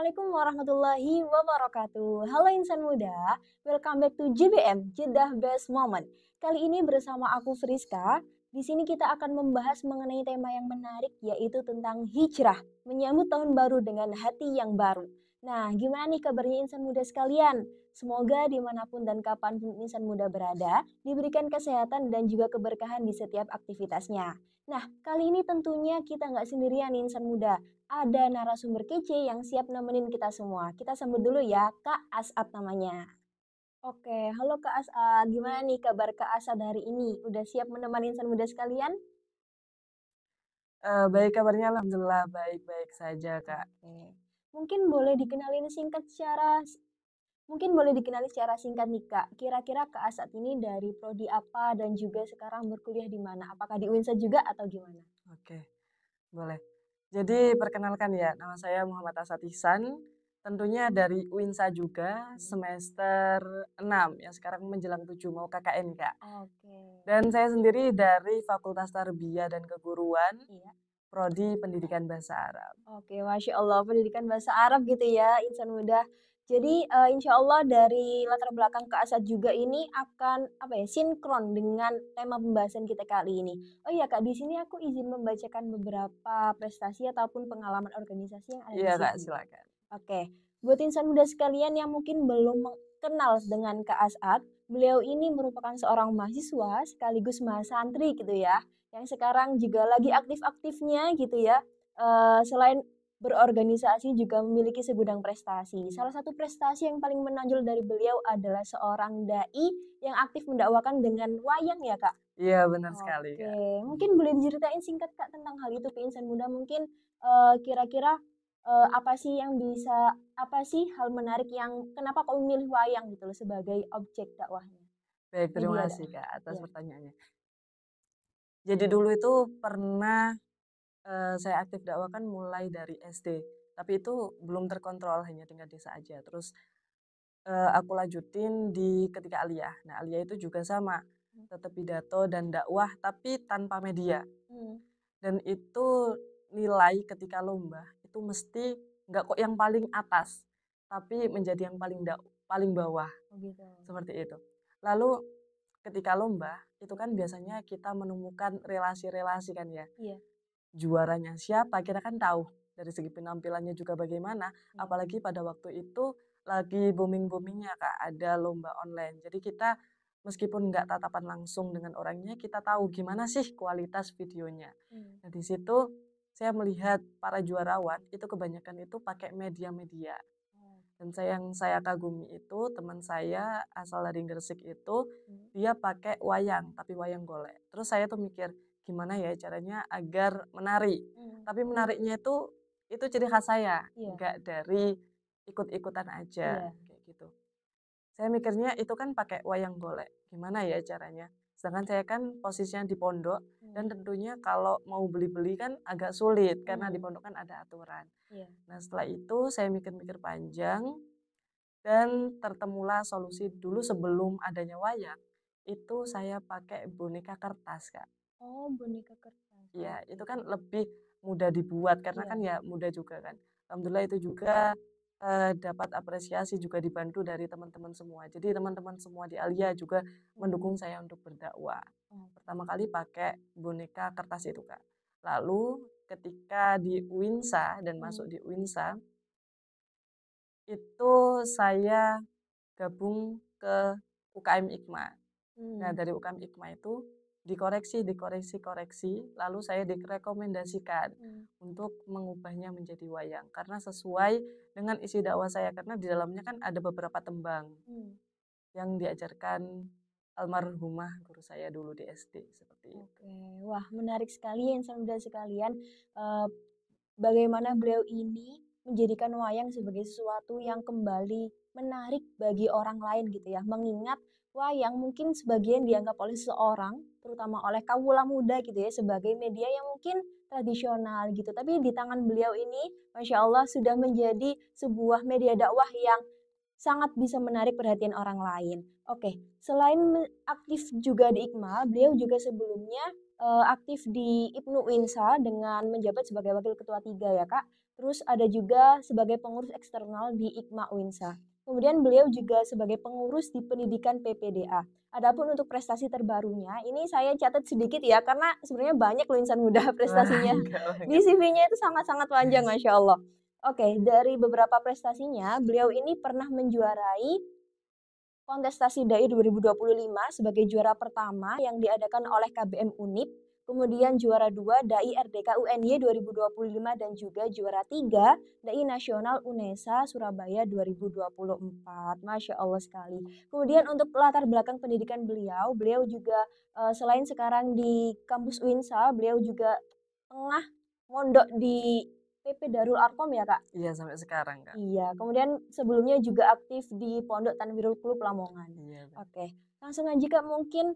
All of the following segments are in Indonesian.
Assalamualaikum warahmatullahi wabarakatuh. Halo insan muda, welcome back to JBM, Jeddah Best Moment. Kali ini bersama aku Friska. Di sini kita akan membahas mengenai tema yang menarik yaitu tentang hijrah, menyambut tahun baru dengan hati yang baru. Nah, gimana nih kabarnya insan muda sekalian? Semoga dimanapun dan kapanpun insan muda berada, diberikan kesehatan dan juga keberkahan di setiap aktivitasnya. Nah, kali ini tentunya kita nggak sendirian nih insan muda, ada narasumber kece yang siap nemenin kita semua. Kita sambut dulu ya, Kak Asad namanya. Oke, halo Kak Asad. Gimana nih kabar Kak Asad hari ini? Udah siap menemani insan muda sekalian? Baik kabarnya alhamdulillah baik-baik saja, Kak. Oke. Mungkin boleh dikenalin secara singkat nih Kak. Kira-kira Kak Asad ini dari prodi apa dan juga sekarang berkuliah di mana? Apakah di UINSA juga atau gimana? Oke, boleh. Jadi perkenalkan ya, nama saya Muhammad Asad Ihsan, tentunya dari UINSA juga Hmm. semester 6 yang sekarang menjelang 7 mau KKN, Kak. Oke. Dan saya sendiri dari Fakultas Tarbiyah dan Keguruan, Iya. Prodi Pendidikan Bahasa Arab. Oke, Masya Allah, pendidikan bahasa Arab gitu ya, insan muda. Jadi, insya Allah dari latar belakang Kak Asad juga ini akan, apa ya, sinkron dengan tema pembahasan kita kali ini. Oh iya Kak, di sini aku izin membacakan beberapa prestasi ataupun pengalaman organisasi yang ada di Iya, Kak, CV. silakan. Oke, buat insan muda sekalian yang mungkin belum kenal dengan Kak Asad, beliau ini merupakan seorang mahasiswa sekaligus mahasantri gitu ya, yang sekarang juga lagi aktif-aktifnya gitu ya. Selain berorganisasi juga memiliki segudang prestasi. Salah satu prestasi yang paling menonjol dari beliau adalah seorang dai yang aktif mendakwakan dengan wayang ya, Kak? Iya, benar sekali, Oke, Kak. mungkin boleh diceritain singkat Kak tentang hal itu ke insan muda mungkin kira-kira apa sih hal menarik yang kenapa kau memilih wayang gitu loh sebagai objek dakwahnya, Baik, terima media kasih, dakwah? Kak, atas Iya. pertanyaannya. Jadi dulu itu pernah saya aktif dakwah kan mulai dari SD, tapi itu belum terkontrol, hanya tingkat desa aja. Terus, aku lanjutin di ketika aliyah. Nah, aliyah itu juga sama, tetap pidato dan dakwah, tapi tanpa media. Hmm. Dan itu nilai ketika lomba, itu mesti nggak kok yang paling atas, tapi menjadi yang paling bawah, Oh gitu. seperti itu. Lalu ketika lomba, itu kan biasanya kita menemukan relasi-relasi kan ya. Iya. Juaranya siapa, kita kan tahu dari segi penampilannya juga bagaimana, Iya. apalagi pada waktu itu lagi booming-boomingnya Kak, ada lomba online. Jadi kita meskipun nggak tatapan langsung dengan orangnya, kita tahu gimana sih kualitas videonya. Hmm. Nah, di situ saya melihat para juarawan itu kebanyakan itu pakai media-media. Oh. Dan yang saya kagumi itu teman saya asal dari Gresik itu, Hmm. dia pakai wayang, tapi wayang golek. Terus saya tuh mikir, gimana ya caranya agar menari. Hmm. Tapi menariknya itu ciri khas saya, Iya. nggak dari ikut-ikutan aja, Iya. kayak gitu. Saya mikirnya itu kan pakai wayang golek, gimana ya caranya? Sedangkan saya kan posisinya di pondok dan Hmm. tentunya kalau mau beli-beli kan agak sulit karena di Hmm. pondok kan ada aturan. Iya. Nah, setelah itu saya mikir-mikir panjang dan tertemulah solusi dulu sebelum adanya wayang, itu saya pakai boneka kertas, Kak. Oh, boneka kertas. Iya, Oke. itu kan lebih mudah dibuat karena kan Iya. ya mudah juga kan. Alhamdulillah itu juga dapat apresiasi juga dibantu dari teman-teman semua. Jadi teman-teman semua di Alia juga Hmm. mendukung saya untuk berdakwah. Oke. Pertama kali pakai boneka kertas itu, Kak. Lalu ketika di UINSA dan Hmm. masuk di UINSA, itu saya gabung ke UKM IKMA. Nah, Hmm. dari UKM IKMA itu dikoreksi, lalu saya direkomendasikan Hmm. untuk mengubahnya menjadi wayang karena sesuai dengan isi dakwah saya karena di dalamnya kan ada beberapa tembang Hmm. yang diajarkan almarhumah guru saya dulu di SD seperti itu. Oke, wah menarik sekali ya insan muda sekalian. Eh, Bagaimana beliau ini menjadikan wayang sebagai sesuatu yang kembali menarik bagi orang lain gitu ya. Mengingat wayang mungkin sebagian dianggap oleh seseorang, terutama oleh kawula muda gitu ya, sebagai media yang mungkin tradisional gitu. Tapi di tangan beliau ini, Masya Allah sudah menjadi sebuah media dakwah yang sangat bisa menarik perhatian orang lain. Oke, selain aktif juga di IKMA, beliau juga sebelumnya aktif di Ibnu Winsa dengan menjabat sebagai wakil ketua 3 ya Kak. terus ada juga sebagai pengurus eksternal di IKMA UINSA. Kemudian beliau juga sebagai pengurus di pendidikan PPDA. Adapun untuk prestasi terbarunya, ini saya catat sedikit ya, karena sebenarnya banyak loh insan muda Wah, prestasinya. enggak Di banget. CV-nya itu sangat-sangat panjang, Masya Allah. Oke, dari beberapa prestasinya, beliau ini pernah menjuarai kontestasi DAI 2025 sebagai juara pertama yang diadakan oleh KBM Unip, kemudian juara 2 DAI RDK UNY 2025 dan juga juara 3 DAI Nasional UNESA Surabaya 2024. Masya Allah sekali. Kemudian untuk latar belakang pendidikan beliau, beliau juga selain sekarang di kampus UINSA, beliau juga tengah mondok di PP Darul Arkom ya Kak? Iya, sampai sekarang, Kak. Iya, kemudian sebelumnya juga aktif di Pondok Tanwirul Qulub Lamongan. Iya, bener. Oke, langsung aja Kak mungkin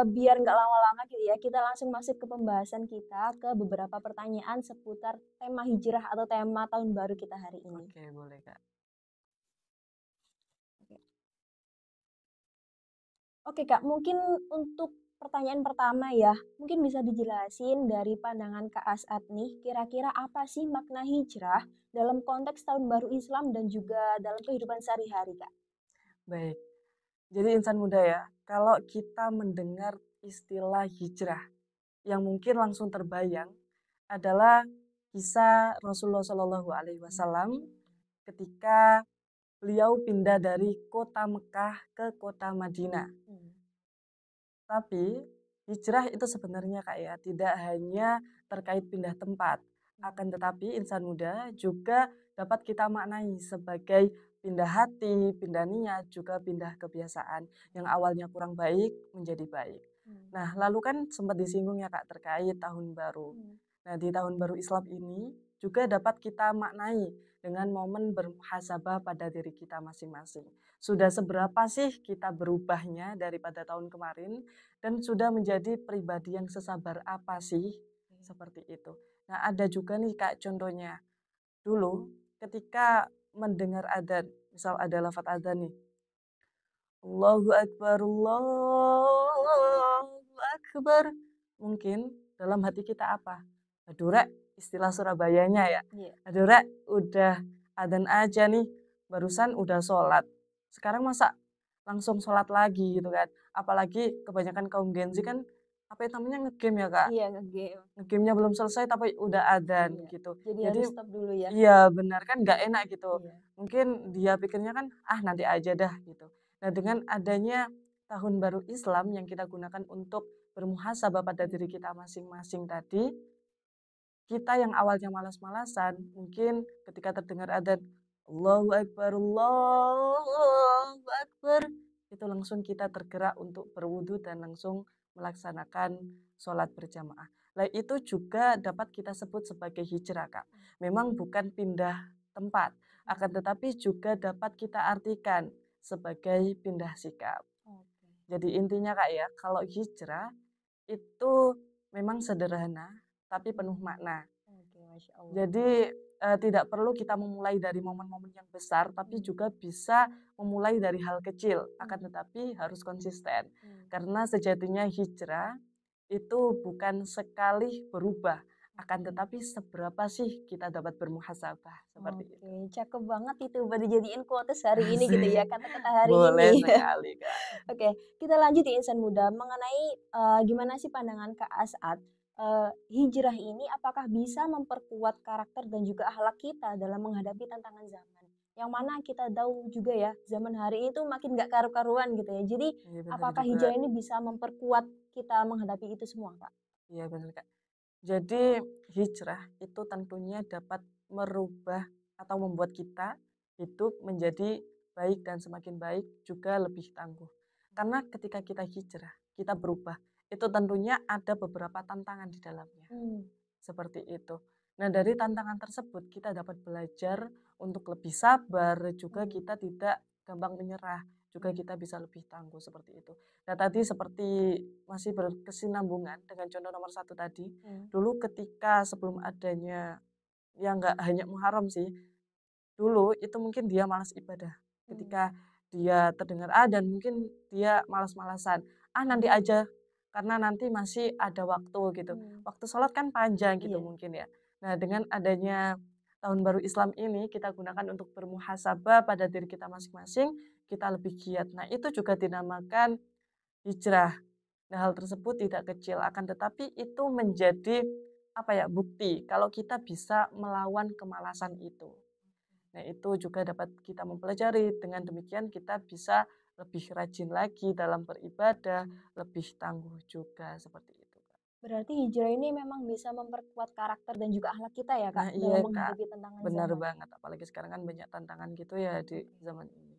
biar nggak lama-lama gitu ya, kita langsung masuk ke pembahasan kita ke beberapa pertanyaan seputar tema hijrah atau tema tahun baru kita hari ini. Oke, boleh, Kak. Oke, Oke Kak, mungkin untuk pertanyaan pertama ya, mungkin bisa dijelasin dari pandangan Kak Asad nih, kira-kira apa sih makna hijrah dalam konteks tahun baru Islam dan juga dalam kehidupan sehari-hari Kak? Baik. Jadi insan muda ya, kalau kita mendengar istilah hijrah, yang mungkin langsung terbayang adalah kisah Rasulullah Shallallahu Alaihi Wasallam ketika beliau pindah dari kota Mekah ke kota Madinah. Hmm. Tapi hijrah itu sebenarnya Kak ya, tidak hanya terkait pindah tempat, akan tetapi insan muda juga dapat kita maknai sebagai pindah hati, pindah niat, juga pindah kebiasaan yang awalnya kurang baik menjadi baik. Hmm. Nah, lalu kan sempat disinggung ya Kak terkait tahun baru. Hmm. Nah, di tahun baru Islam ini juga dapat kita maknai dengan momen bermuhasabah pada diri kita masing-masing. Sudah seberapa sih kita berubahnya daripada tahun kemarin dan sudah menjadi pribadi yang sesabar apa sih? Seperti itu. Nah, ada juga nih Kak contohnya. Dulu ketika mendengar adzan, misal ada lafaz adzan nih, Allahu Akbar, Allahu Akbar. Mungkin dalam hati kita apa? Aduh rek, istilah Surabayanya ya. Iya. Aduh rek, udah adzan aja nih, barusan udah sholat. Sekarang masa langsung sholat lagi gitu kan. Apalagi kebanyakan kaum Gen Z kan, apa itu namanya ngegame ya Kak. Iya, nge-game. Ngegame-nya belum selesai tapi udah adzan Iya. gitu. Jadi harus Jadi stop dulu ya. iya benar kan nggak enak gitu. Iya. Mungkin dia pikirnya kan ah nanti aja dah gitu. Nah dengan adanya tahun baru Islam yang kita gunakan untuk bermuhasabah pada diri kita masing-masing tadi, kita yang awalnya malas-malasan, mungkin ketika terdengar adzan Allahu Akbar, itu langsung kita tergerak untuk berwudu dan langsung melaksanakan sholat berjamaah. Nah, itu juga dapat kita sebut sebagai hijrah, Kak. Memang bukan pindah tempat, akan tetapi juga dapat kita artikan sebagai pindah sikap. Oke. Jadi intinya, Kak ya, kalau hijrah itu memang sederhana, tapi penuh makna. Oke, Masya Allah. Jadi, tidak perlu kita memulai dari momen-momen yang besar, tapi juga bisa memulai dari hal kecil, akan tetapi harus konsisten. Karena sejatinya hijrah itu bukan sekali berubah, akan tetapi seberapa sih kita dapat bermuhasabah, seperti itu. Oke, cakep banget itu buat dijadiin quotes hari ini gitu ya, Asik, kata-kata hari boleh ini. sekali, Kak. Oke, kita lanjut ya insan muda mengenai gimana sih pandangan Kak As'ad hijrah ini apakah bisa memperkuat karakter dan juga akhlak kita dalam menghadapi tantangan zaman? Yang mana kita tahu juga ya, zaman hari ini tuh makin gak karu-karuan gitu ya. Jadi, Iya benar apakah juga. hijrah ini bisa memperkuat kita menghadapi itu semua, Kak? Iya benar, Kak. Jadi hijrah itu tentunya dapat merubah atau membuat kita hidup menjadi baik dan semakin baik juga lebih tangguh. Karena ketika kita hijrah, kita berubah, itu tentunya ada beberapa tantangan di dalamnya. Hmm. Seperti itu. Nah, dari tantangan tersebut kita dapat belajar untuk lebih sabar, juga kita tidak gampang menyerah, juga kita bisa lebih tangguh seperti itu. Nah, tadi seperti masih berkesinambungan dengan contoh nomor satu tadi, dulu ketika sebelum adanya, ya nggak hanya Muharram sih, dulu itu mungkin dia malas ibadah. Ketika dia terdengar dan mungkin dia malas-malasan. Ah nanti aja, karena nanti masih ada waktu gitu. Waktu sholat kan panjang gitu Iya. mungkin ya. Nah dengan adanya tahun baru Islam ini kita gunakan untuk bermuhasabah pada diri kita masing-masing, kita lebih giat. Nah, itu juga dinamakan hijrah. Nah, hal tersebut tidak kecil, akan tetapi itu menjadi bukti kalau kita bisa melawan kemalasan itu. Nah, itu juga dapat kita mempelajari. Dengan demikian kita bisa lebih rajin lagi dalam beribadah, lebih tangguh juga seperti itu, Kak. Berarti hijrah ini memang bisa memperkuat karakter dan juga akhlak kita ya, Nah, Kak, iya, dalam Kak. menghadapi tantangan Benar zaman. banget, apalagi sekarang kan banyak tantangan gitu ya di Oke. zaman ini.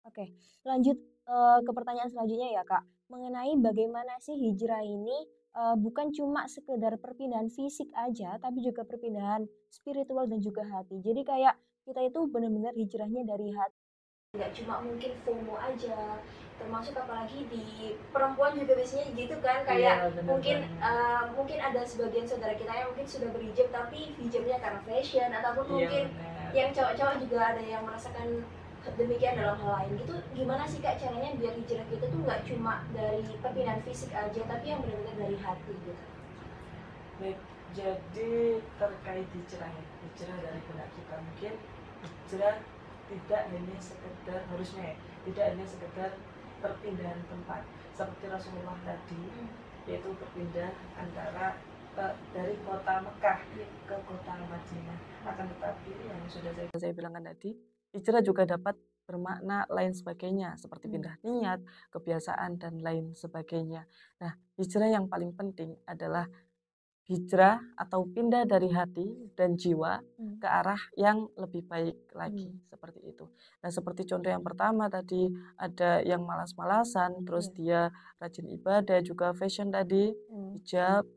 Oke, lanjut, ke pertanyaan selanjutnya ya, Kak. Mengenai bagaimana sih hijrah ini, bukan cuma sekedar perpindahan fisik aja, tapi juga perpindahan spiritual dan juga hati. Jadi kayak kita itu benar-benar hijrahnya dari hati, nggak cuma mungkin FOMO aja, termasuk apalagi di perempuan juga biasanya gitu kan, Iya, kayak benar mungkin, banget. mungkin ada sebagian saudara kita yang mungkin sudah berhijab, tapi hijabnya karena fashion, ataupun Iya, mungkin benar. yang cowok-cowok juga ada yang merasakan demikian dalam hal lain gitu. Gimana sih Kak caranya biar hijrah kita tuh nggak cuma dari perpindahan fisik aja, tapi yang benar-benar dari hati gitu? Baik, jadi terkait hijrah ya, hijrah dari benak kita mungkin hijrah tidak hanya sekedar harusnya ya, tidak hanya sekedar perpindahan tempat seperti Rasulullah tadi, yaitu berpindah antara dari kota Mekah ke kota Madinah. Akan tetapi yang sudah saya bilangkan tadi, hijrah juga dapat bermakna lain sebagainya seperti Hmm. pindah niat, kebiasaan dan lain sebagainya. Nah, hijrah yang paling penting adalah hijrah atau pindah dari hati dan jiwa Hmm. ke arah yang lebih baik lagi, Hmm. seperti itu. Nah, seperti contoh yang pertama tadi, ada yang malas-malasan, terus Iya. dia rajin ibadah, juga fashion tadi, Hmm. hijab,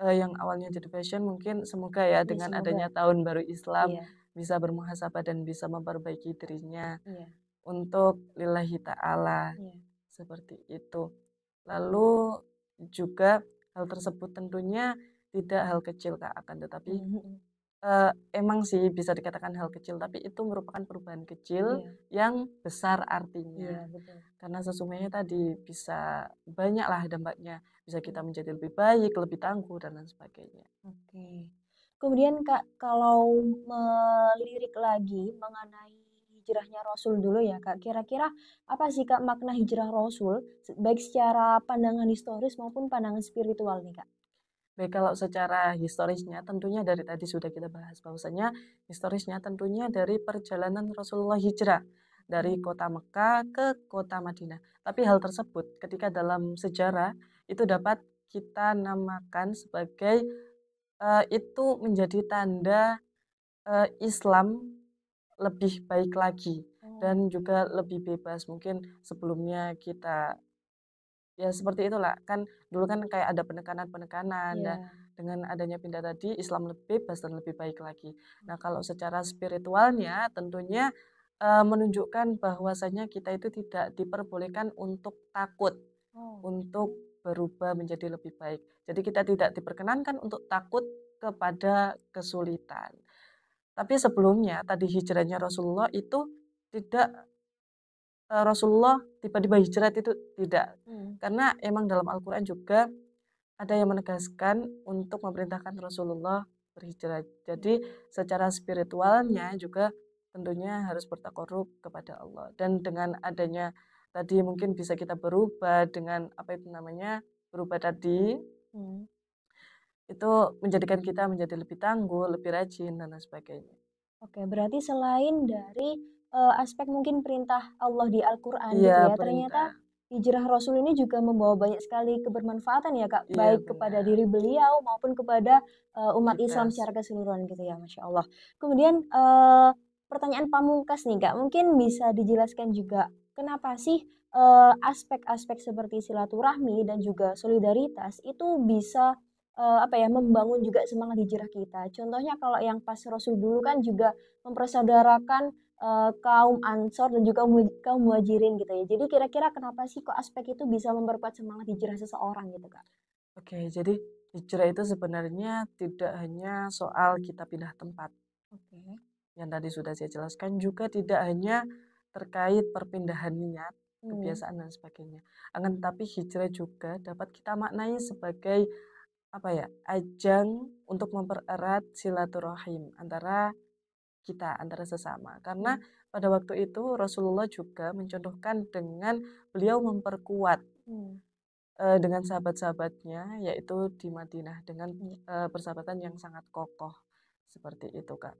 yang awalnya jadi fashion mungkin semoga ya Ya dengan semoga. adanya tahun baru Islam Iya. bisa bermuhasabah dan bisa memperbaiki dirinya Iya. untuk lillahi ta'ala, Iya. seperti itu. Lalu juga hal tersebut tentunya tidak hal kecil, Kak, akan tetapi, Hmm. Hmm. emang sih bisa dikatakan hal kecil, tapi itu merupakan perubahan kecil Iya. yang besar Iya artinya. betul. Karena sesungguhnya tadi bisa banyaklah dampaknya, bisa kita Hmm. menjadi lebih baik, lebih tangguh, dan lain sebagainya. Oke. Kemudian Kak, kalau melirik lagi mengenai hijrahnya Rasul dulu ya Kak, kira-kira apa sih Kak makna hijrah Rasul, baik secara pandangan historis maupun pandangan spiritual nih Kak? Baik, kalau secara historisnya tentunya dari tadi sudah kita bahas bahwasanya historisnya tentunya dari perjalanan Rasulullah hijrah dari Oke. kota Mekah ke kota Madinah. Tapi hal tersebut ketika dalam sejarah itu dapat kita namakan sebagai itu menjadi tanda Islam lebih baik lagi Oh, dan oke. juga lebih bebas. Mungkin sebelumnya kita ya seperti itulah, kan dulu kan kayak ada penekanan-penekanan. Nah, Iya. dengan adanya pindah tadi, Islam lebih bebas dan lebih baik lagi. Nah, Oke. kalau secara spiritualnya tentunya, menunjukkan bahwasanya kita itu tidak diperbolehkan untuk takut, Oh, untuk berubah menjadi lebih baik. Jadi kita tidak diperkenankan untuk takut kepada kesulitan. Tapi sebelumnya tadi hijrahnya Rasulullah itu tidak Rasulullah tiba-tiba hijrah itu tidak. mhm, Karena emang dalam Al-Quran juga ada yang menegaskan untuk memerintahkan Rasulullah berhijrah. Jadi mhm. secara spiritualnya juga tentunya harus bertakarub kepada Allah. Dan dengan adanya tadi mungkin bisa kita berubah dengan apa itu namanya, berubah tadi, Mhm. itu menjadikan kita menjadi lebih tangguh, lebih rajin, dan lain sebagainya. Oke, berarti selain dari, aspek mungkin perintah Allah di Al-Qur'an Iya, gitu ya, perintah. ternyata hijrah Rasul ini juga membawa banyak sekali kebermanfaatan ya, Kak, Iya, baik kepada benar. diri beliau maupun kepada, umat Islam Kita. secara keseluruhan gitu ya, Masya Allah. Kemudian, pertanyaan pamungkas nih, Kak, mungkin bisa dijelaskan juga kenapa sih, aspek-aspek seperti silaturahmi dan juga solidaritas itu bisa, apa ya, membangun juga semangat hijrah kita. Contohnya kalau yang pas Rasul dulu kan juga mempersaudarakan, kaum Ansor dan juga kaum Muhajirin gitu ya. Jadi kira-kira kenapa sih kok aspek itu bisa memperkuat semangat hijrah seseorang gitu, Kak? Oke, jadi hijrah itu sebenarnya tidak hanya soal kita pindah tempat. Oke. Yang tadi sudah saya jelaskan juga tidak hanya terkait perpindahan niat, Mmm. kebiasaan dan sebagainya. Akan tetapi hijrah juga dapat kita maknai sebagai ajang untuk mempererat silaturahim antara kita antara sesama. Karena pada waktu itu Rasulullah juga mencontohkan dengan beliau memperkuat dengan sahabat-sahabatnya, yaitu di Madinah dengan persahabatan yang sangat kokoh seperti itu, Kak.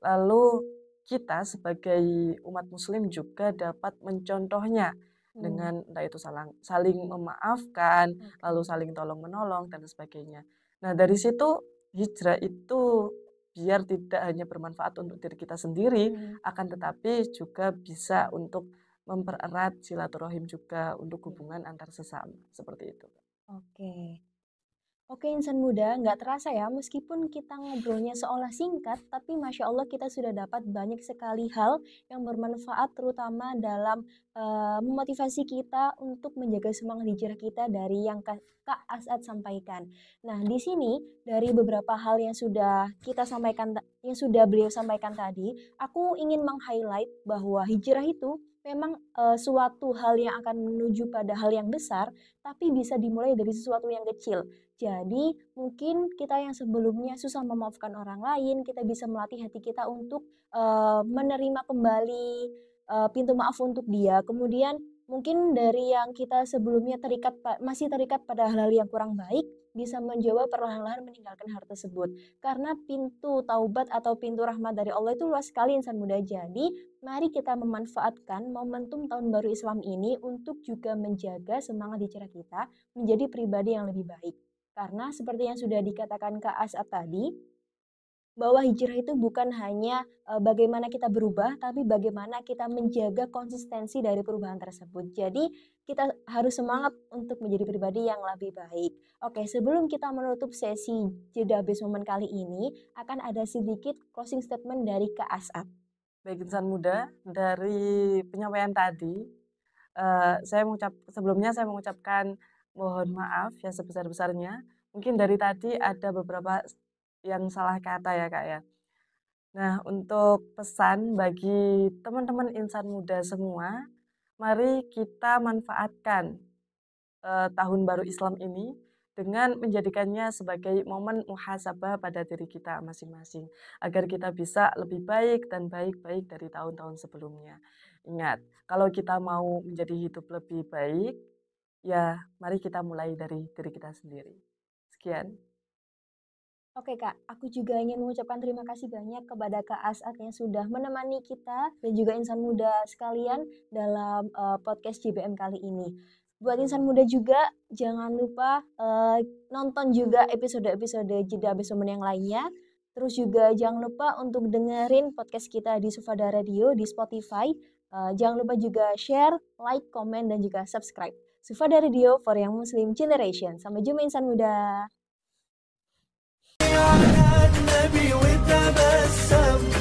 Lalu kita sebagai umat Muslim juga dapat mencontohnya dengan entah itu saling memaafkan, lalu saling tolong menolong dan sebagainya. Nah dari situ hijrah itu biar tidak hanya bermanfaat untuk diri kita sendiri, akan tetapi juga bisa untuk mempererat silaturahim juga untuk hubungan antar sesama, seperti itu. Oke. Oke, insan muda, nggak terasa ya, meskipun kita ngobrolnya seolah singkat, tapi Masya Allah kita sudah dapat banyak sekali hal yang bermanfaat, terutama dalam memotivasi kita untuk menjaga semangat hijrah kita dari yang Kak As'ad sampaikan. Nah, di sini dari beberapa hal yang sudah kita sampaikan, yang sudah beliau sampaikan tadi, aku ingin meng-highlight bahwa hijrah itu memang suatu hal yang akan menuju pada hal yang besar, tapi bisa dimulai dari sesuatu yang kecil. Jadi, mungkin kita yang sebelumnya susah memaafkan orang lain, kita bisa melatih hati kita untuk menerima kembali pintu maaf untuk dia. Kemudian, mungkin dari yang kita sebelumnya masih terikat pada hal-hal yang kurang baik, bisa mencoba perlahan-lahan meninggalkan hal tersebut. Karena pintu taubat atau pintu rahmat dari Allah itu luas sekali insan muda. Jadi, mari kita memanfaatkan momentum tahun baru Islam ini untuk juga menjaga semangat hijrah kita menjadi pribadi yang lebih baik. Karena seperti yang sudah dikatakan Kak As'ad tadi, bahwa hijrah itu bukan hanya bagaimana kita berubah, tapi bagaimana kita menjaga konsistensi dari perubahan tersebut. Jadi kita harus semangat untuk menjadi pribadi yang lebih baik. Oke, sebelum kita menutup sesi Jeda Best Moment kali ini, akan ada sedikit closing statement dari Kak As'ad. Baik insan muda, dari penyampaian tadi, sebelumnya saya mengucapkan mohon maaf yang sebesar-besarnya. Mungkin dari tadi ada beberapa yang salah kata ya Kak ya. Nah untuk pesan bagi teman-teman insan muda semua, mari kita manfaatkan tahun baru Islam ini dengan menjadikannya sebagai momen muhasabah pada diri kita masing-masing, agar kita bisa lebih baik dan baik-baik dari tahun-tahun sebelumnya. Ingat, kalau kita mau menjadi hidup lebih baik, ya mari kita mulai dari diri kita sendiri. Sekian. Oke Kak, aku juga ingin mengucapkan terima kasih banyak kepada Kak As'ad yang sudah menemani kita dan juga insan muda sekalian dalam podcast JBM kali ini. Buat insan muda juga, jangan lupa nonton juga episode-episode Jeda Best Moment yang lainnya. Terus juga jangan lupa untuk dengerin podcast kita di Sufada Radio, di Spotify. Jangan lupa juga share, like, komen, dan juga subscribe. Sufada Radio for Young Muslim Generation. Sampai jumpa insan muda. على النبي وتبسم